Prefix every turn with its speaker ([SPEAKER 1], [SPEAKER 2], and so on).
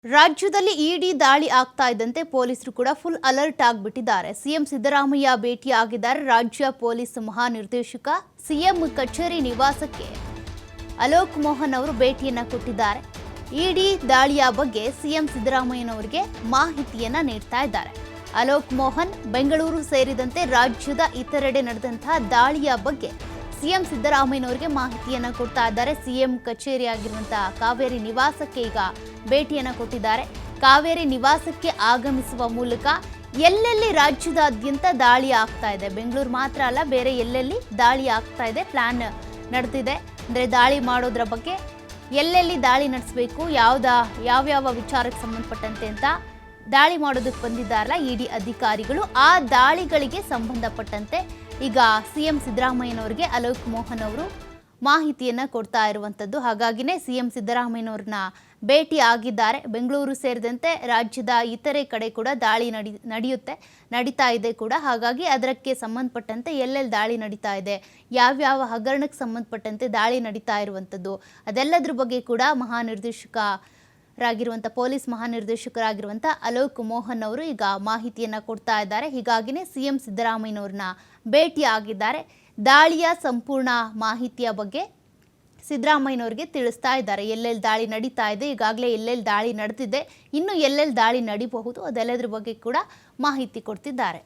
[SPEAKER 1] ರಾಜ್ಯದಲ್ಲಿ ಇಡಿ ದಾಳಿ ಆಗ್ತಾ ಇದ್ದಂತೆ ಪೊಲೀಸರು ಕೂಡ ಫುಲ್ ಅಲರ್ಟ್ ಆಗಿಬಿಟ್ಟಿದ್ದಾರೆ. ಸಿಎಂ ಸಿದ್ದರಾಮಯ್ಯ ಭೇಟಿಯಾಗಿದ್ದಾರೆ. ರಾಜ್ಯ ಪೊಲೀಸ್ ಮಹಾನಿರ್ದೇಶಕ ಸಿಎಂ ಕಚೇರಿ ನಿವಾಸಕ್ಕೆ ಅಲೋಕ್ ಮೋಹನ್ ಅವರು ಭೇಟಿಯನ್ನ ಕೊಟ್ಟಿದ್ದಾರೆ. ಇಡಿ ದಾಳಿಯ ಬಗ್ಗೆ ಸಿಎಂ ಸಿದ್ದರಾಮಯ್ಯನವರಿಗೆ ಮಾಹಿತಿಯನ್ನ ನೀಡ್ತಾ ಇದ್ದಾರೆ. ಅಲೋಕ್ ಮೋಹನ್ ಬೆಂಗಳೂರು ಸೇರಿದಂತೆ ರಾಜ್ಯದ ಇತರೆಡೆ ನಡೆದಂತಹ ದಾಳಿಯ ಬಗ್ಗೆ ಸಿಎಂ ಸಿದ್ದರಾಮಯ್ಯನವರಿಗೆ ಮಾಹಿತಿಯನ್ನ ಕೊಡ್ತಾ ಇದ್ದಾರೆ. ಸಿಎಂ ಕಚೇರಿ ಆಗಿರುವಂತಹ ಕಾವೇರಿ ನಿವಾಸಕ್ಕೆ ಈಗ ಭೇಟಿಯನ್ನ ಕೊಟ್ಟಿದ್ದಾರೆ. ಕಾವೇರಿ ನಿವಾಸಕ್ಕೆ ಆಗಮಿಸುವ ಮೂಲಕ ಎಲ್ಲೆಲ್ಲಿ ರಾಜ್ಯದಾದ್ಯಂತ ದಾಳಿ ಆಗ್ತಾ ಇದೆ, ಬೆಂಗಳೂರು ಮಾತ್ರ ಅಲ್ಲ ಬೇರೆ ಎಲ್ಲೆಲ್ಲಿ ದಾಳಿ ಆಗ್ತಾ ಇದೆ, ಪ್ಲಾನ್ ನಡೆದಿದೆ. ಅಂದರೆ ದಾಳಿ ಮಾಡೋದ್ರ ಬಗ್ಗೆ ಎಲ್ಲೆಲ್ಲಿ ದಾಳಿ ನಡೆಸಬೇಕು, ಯಾವ್ಯಾವ ವಿಚಾರಕ್ಕೆ ಸಂಬಂಧಪಟ್ಟಂತೆ ಅಂತ ದಾಳಿ ಮಾಡೋದಕ್ಕೆ ಬಂದಿದ್ದಾರಲ್ಲ ಇಡಿ ಅಧಿಕಾರಿಗಳು, ಆ ದಾಳಿಗಳಿಗೆ ಸಂಬಂಧಪಟ್ಟಂತೆ ಈಗ ಸಿಎಂ ಸಿದ್ದರಾಮಯ್ಯನವರಿಗೆ ಅಲೋಕ್ ಮೋಹನ್ ಅವರು ಮಾಹಿತಿಯನ್ನು ಕೊಡ್ತಾ ಇರುವಂಥದ್ದು. ಹಾಗಾಗಿನೇ ಸಿಎಂ ಸಿದ್ದರಾಮಯ್ಯನವ್ರನ್ನ ಭೇಟಿ ಆಗಿದ್ದಾರೆ. ಬೆಂಗಳೂರು ಸೇರಿದಂತೆ ರಾಜ್ಯದ ಇತರೆ ಕಡೆ ಕೂಡ ದಾಳಿ ನಡೀತಾ ಇದೆ ಕೂಡ. ಹಾಗಾಗಿ ಅದಕ್ಕೆ ಸಂಬಂಧಪಟ್ಟಂತೆ ಎಲ್ಲೆಲ್ಲಿ ದಾಳಿ ನಡೀತಾ ಇದೆ, ಯಾವ್ಯಾವ ಹಗರಣಕ್ಕೆ ಸಂಬಂಧಪಟ್ಟಂತೆ ದಾಳಿ ನಡೀತಾ ಇರುವಂಥದ್ದು, ಅದೆಲ್ಲದ್ರ ಬಗ್ಗೆ ಕೂಡ ಪೊಲೀಸ್ ಮಹಾನಿರ್ದೇಶಕರಾಗಿರುವಂಥ ಅಲೋಕ್ ಮೋಹನ್ ಅವರು ಈಗ ಮಾಹಿತಿಯನ್ನು ಕೊಡ್ತಾ ಇದ್ದಾರೆ. ಹೀಗಾಗಿನೇ ಸಿಎಂ ಸಿದ್ದರಾಮಯ್ಯನವ್ರನ್ನ ಭೇಟಿ ಆಗಿದ್ದಾರೆ. ದಾಳಿಯ ಸಂಪೂರ್ಣ ಮಾಹಿತಿಯ ಬಗ್ಗೆ ಸಿದ್ದರಾಮಯ್ಯನವರಿಗೆ ತಿಳಿಸ್ತಾ ಇದ್ದಾರೆ. ಎಲ್ಲೆಲ್ಲಿ ದಾಳಿ ನಡೀತಾ ಇದೆ, ಈಗಾಗಲೇ ಎಲ್ಲೆಲ್ಲಿ ದಾಳಿ ನಡೆದಿದೆ, ಇನ್ನು ಎಲ್ಲೆಲ್ಲಿ ದಾಳಿ ನಡೀಬಹುದು, ಅದೆಲ್ಲದ್ರ ಬಗ್ಗೆ ಕೂಡ ಮಾಹಿತಿ ಕೊಡ್ತಿದ್ದಾರೆ.